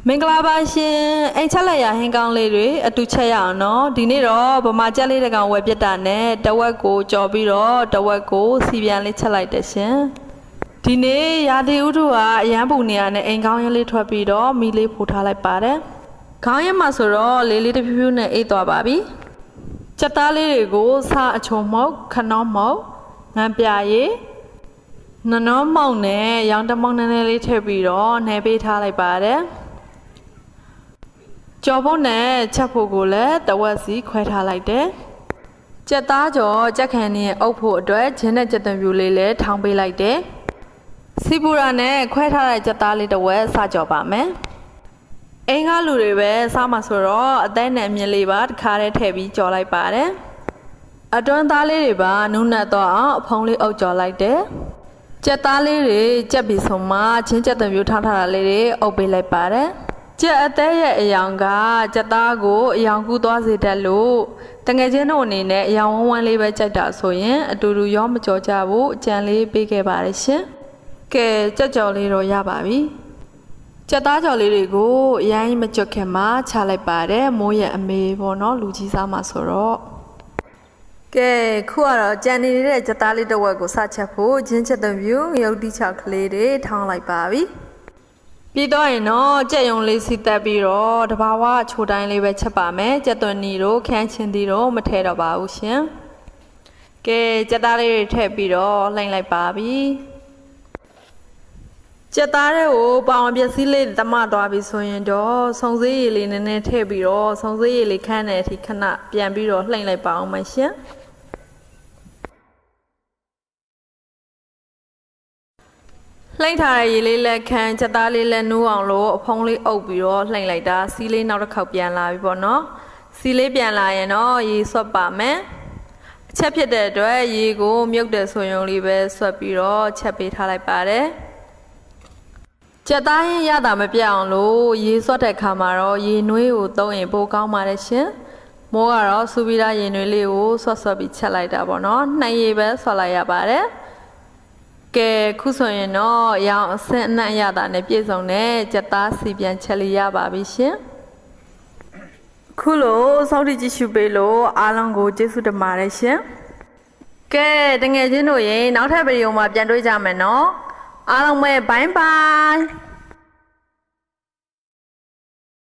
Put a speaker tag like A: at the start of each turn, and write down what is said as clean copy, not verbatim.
A: မင်္ဂလာပါရှင်အိမ်ချက်လက်ရဟင်းကောင်းလေးတွေအတူချက်ရအောင်နော်ဒီနေ့တော့ဗမာကြက်လေးတကောင်ဝယ်ပြစ်တာနဲ့တဝက်ကိုကြော်ပြီးတော့တဝက်ကိုစီပြန်လေးချက်လိုက်တယ်ရှင်ဒီနေ့ရာသီဥတုကအရန်ပူနေရတဲ့အိမ်ကောင်းရလေးထွက်ပြီးတော့မီးလေးဖိုးထားလိုက်ပါတယ်ခေါင်းရမှာဆိုတော့လေးလေးတဖြူးဖြူးနဲ့အိတ်သွားပါပြီချက်သားလေးတွေကိုစားအချုံမုတ်ခနောမုတ်ငန်းပြရည်နနောမုတ်နဲ့ရောင်တမုတ်နည်းနည်းလေးထည့်ပြီးတော့နှဲပေးထားလိုက်ပါတယ်ကြော်ဖို့နဲ့ချက်ဖို့ကိုလည်းတဝက်စီခွဲထားလိုက်တယ်။ကြက်သားကြော်ကြက်ခန်နဲ့အုပ်ဖို့အတွက်ချင်းနဲ့ကြက်သွန်ပြူလေးလည်းထောင်းပေးလိုက်တယ်။စီပူရာနဲ့ခွဲထားတဲ့ကြက်သားလေးတစ်ဝက်စကြော်ပါမယ်။အိမ်ကလူတွေပဲစားမှာဆိုတော့အသက်နဲ့အမြင့်လေးပါတစ်ခါတည်းထည့်ပြီးကြော်လိုက်ပါတယ်။အတွန်းသားလေးတွေပါနုနက်တော့အောင်အဖုံးလေးအုပ်ကြော်လိုက်တယ်။ကြက်သားလေးတွေကြက်ပြီးဆုံးမှချင်းကြက်သွန်ပြူထောင်းထားတာလေးတွေအုပ်ပေးလိုက်ပါတယ်။ကြက်အသေးရဲ့အယောင်ကကြက်သားကိုအယောင်ကူးသွားစေတတ်လို့တငယ်ချင်းတို့အနေနဲ့အယောင်ဝန်းဝန်းလေးပဲကြိုက်တာဆိုရင်အတူတူရောမကြော်ကြဘူးအကြံလေးပေးခဲ့ပါတယ်ရှင်။ကဲကြက်ကြော်လေးတော့ရပါပြီ။ကြက်သားကြော်လေးတွေကိုအရင်မကြွက်ခင်မှာချလိုက်ပါတယ်မိုးရဲ့အမေပေါ့နော်လူကြီးစားမှာဆိုတော့ကဲခုကတော့ကြံနေတဲ့ကြက်သားလေးတစ်ဝက်ကိုစချက်ဖို့ချင်းချက်သွန်ပြူရုပ်တိချောက်ကလေးတွေထောင်းလိုက်ပါပြီ။ပြီးတော့ရင်တော့ကြက်ရုံလေးစီတက်ပြီးတော့တဘာဝချိုတိုင်းလေးပဲချက်ပါမယ်ကြက်သွန်နီတို့ခန်းချင်းတီတို့မထည့်တော့ပါဘူးရှင်ကဲကြက်သားလေးတွေထည့်ပြီးတော့လှိမ့်လိုက်ပါပြီကြက်သားတွေကိုပေါင်ပစ္စည်းလေးတမသွားပြီဆိုရင်တော့စုံစည်းရည်လေးနည်းနည်းထည့်ပြီးတော့စုံစည်းရည်လေးခန်းတဲ့အထိခဏပြန်ပြီးတော့လှိမ့်လိုက်ပါအောင်မရှင်လှိမ့်ထားတဲ့ရေလေးလက်ခံချက်သားလေးလက်နူးအောင်လို့အဖုံးလေးအုပ်ပြီးတော့လှိမ့်လိုက်တာစီးလေးနောက်တစ်ခေါက်ပြန်လာပြီပေါ့နော်စီးလေးပြန်လာရင်တော့ရေဆွတ်ပါမယ်အချက်ဖြစ်တဲ့အတွက်ရေကိုမြုပ်တဲ့ဆိုရုံလေးပဲဆွတ်ပြီးတော့ချက်ပေးထားလိုက်ပါတယ်ချက်သားရင်ရတာမပြတ်အောင်လို့ရေဆွတ်တဲ့ခါမှာတော့ရေနွေးကိုသုံးရင်ပိုကောင်းပါတယ်ရှင်မိုးကတော့စူပီတာရေနွေးလေးကိုဆွတ်ပြီးချက်လိုက်တာပေါ့နော်နှစ်ရေပဲဆွတ်လိုက်ရပါတယ်ကဲခုဆိုရင်တော့ရောင်အဆင့်အနှံ့ရတာနဲ့ပြည့်စုံတဲ့ကြက်သားစီပြန်ချက်လေးရပါပြီရှင်ခုလိုစောင့်ကြည့်ရှုပေးလို့အားလုံးကိုကျေးဇူးတင်ပါတယ်ရှင်ကဲတငယ်ချင်းတို့ရေနောက်ထပ်ဗီဒီယိုမှာပြန်တွေ့ကြမယ်နော်အားလုံးပဲဘိုင်းဘိုင်း